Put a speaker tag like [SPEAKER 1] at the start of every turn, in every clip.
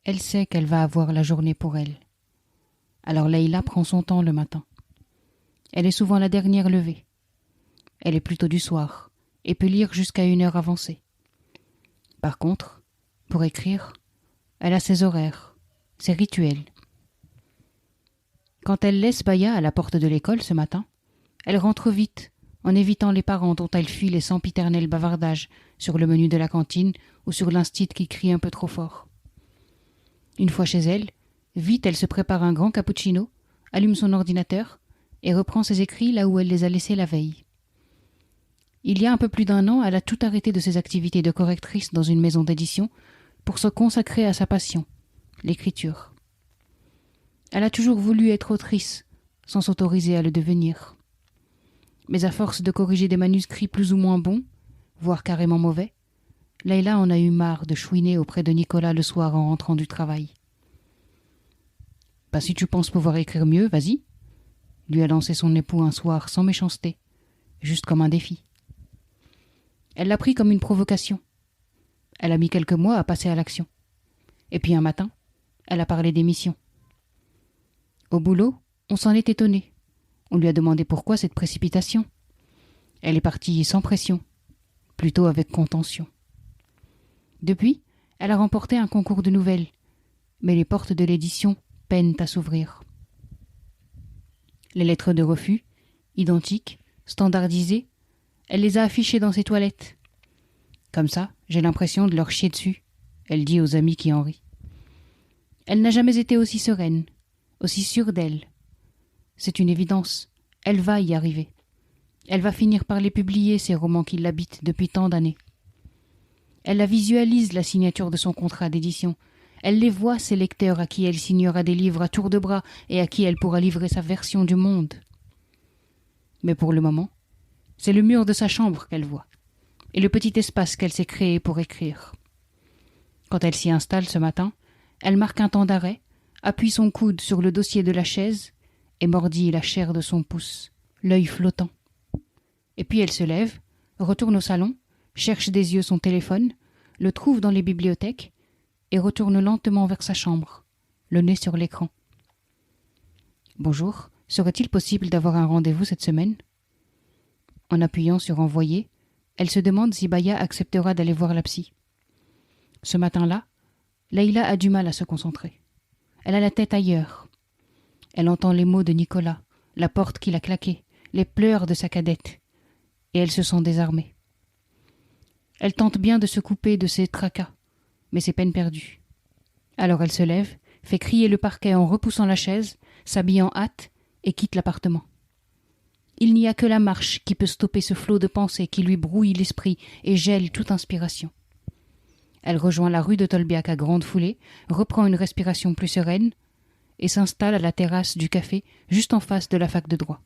[SPEAKER 1] Elle sait qu'elle va avoir la journée pour elle. Alors Leïla prend son temps le matin. Elle est souvent la dernière levée. Elle est plutôt du soir et peut lire jusqu'à une heure avancée. Par contre, pour écrire, elle a ses horaires, ses rituels. Quand elle laisse Baya à la porte de l'école ce matin, elle rentre vite, en évitant les parents dont elle fuit les sempiternels bavardages sur le menu de la cantine ou sur l'instit qui crie un peu trop fort. Une fois chez elle, vite elle se prépare un grand cappuccino, allume son ordinateur et reprend ses écrits là où elle les a laissés la veille. Il y a un peu plus d'un an, elle a tout arrêté de ses activités de correctrice dans une maison d'édition pour se consacrer à sa passion, l'écriture. Elle a toujours voulu être autrice, sans s'autoriser à le devenir. Mais à force de corriger des manuscrits plus ou moins bons, voire carrément mauvais, Leïla en a eu marre de chouiner auprès de Nicolas le soir en rentrant du travail. « Bah si tu penses pouvoir écrire mieux, vas-y », lui a lancé son époux un soir sans méchanceté, juste comme un défi. Elle l'a pris comme une provocation. Elle a mis quelques mois à passer à l'action. Et puis un matin, elle a parlé d'émission. Au boulot, on s'en est étonné. On lui a demandé pourquoi cette précipitation. Elle est partie sans pression, plutôt avec contention. Depuis, elle a remporté un concours de nouvelles, mais les portes de l'édition peinent à s'ouvrir. Les lettres de refus, identiques, standardisées, elle les a affichées dans ses toilettes. Comme ça, j'ai l'impression de leur chier dessus, elle dit aux amis qui en rient. Elle n'a jamais été aussi sereine, aussi sûre d'elle. C'est une évidence, elle va y arriver. Elle va finir par les publier, ces romans qui l'habitent depuis tant d'années. Elle la visualise, la signature de son contrat d'édition. Elle les voit, ces lecteurs à qui elle signera des livres à tour de bras et à qui elle pourra livrer sa version du monde. Mais pour le moment, c'est le mur de sa chambre qu'elle voit, et le petit espace qu'elle s'est créé pour écrire. Quand elle s'y installe ce matin, elle marque un temps d'arrêt, appuie son coude sur le dossier de la chaise et mordit la chair de son pouce, l'œil flottant. Et puis elle se lève, retourne au salon, cherche des yeux son téléphone, le trouve dans les bibliothèques et retourne lentement vers sa chambre, le nez sur l'écran. « Bonjour, serait-il possible d'avoir un rendez-vous cette semaine ?» En appuyant sur « Envoyer », elle se demande si Baya acceptera d'aller voir la psy. Ce matin-là, Leïla a du mal à se concentrer. Elle a la tête ailleurs. Elle entend les mots de Nicolas, la porte qu'il a claquée, les pleurs de sa cadette, et elle se sent désarmée. Elle tente bien de se couper de ses tracas, mais c'est peine perdue. Alors elle se lève, fait crier le parquet en repoussant la chaise, s'habille en hâte et quitte l'appartement. Il n'y a que la marche qui peut stopper ce flot de pensées qui lui brouille l'esprit et gèle toute inspiration. Elle rejoint la rue de Tolbiac à grande foulée, reprend une respiration plus sereine et s'installe à la terrasse du café juste en face de la fac de droit.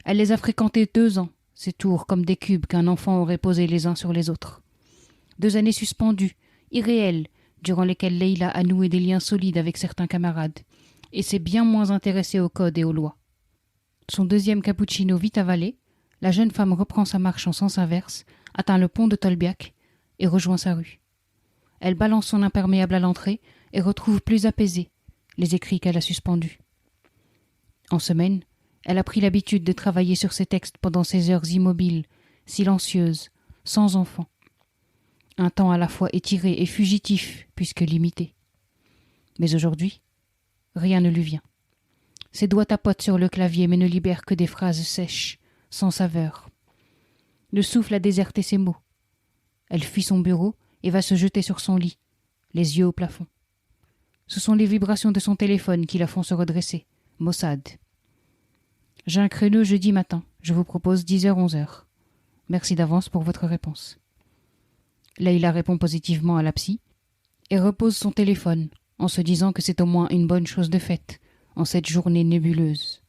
[SPEAKER 1] Elle les a fréquentés 2 ans, ces tours comme des cubes qu'un enfant aurait posés les uns sur les autres. 2 années suspendues, irréelles, durant lesquelles Leïla a noué des liens solides avec certains camarades et s'est bien moins intéressée au code et aux lois. Son 2e cappuccino vite avalé, la jeune femme reprend sa marche en sens inverse, atteint le pont de Tolbiac et rejoint sa rue. Elle balance son imperméable à l'entrée et retrouve plus apaisée les écrits qu'elle a suspendus. En semaine, elle a pris l'habitude de travailler sur ses textes pendant ses heures immobiles, silencieuses, sans enfant. Un temps à la fois étiré et fugitif, puisque limité. Mais aujourd'hui, rien ne lui vient. Ses doigts tapotent sur le clavier mais ne libèrent que des phrases sèches, sans saveur. Le souffle a déserté ses mots. Elle fuit son bureau et va se jeter sur son lit, les yeux au plafond. Ce sont les vibrations de son téléphone qui la font se redresser. Mossad. « J'ai un créneau jeudi matin. Je vous propose 10h-11h. Merci d'avance pour votre réponse. » Leïla répond positivement à la psy et repose son téléphone en se disant que c'est au moins une bonne chose de faite en cette journée nébuleuse.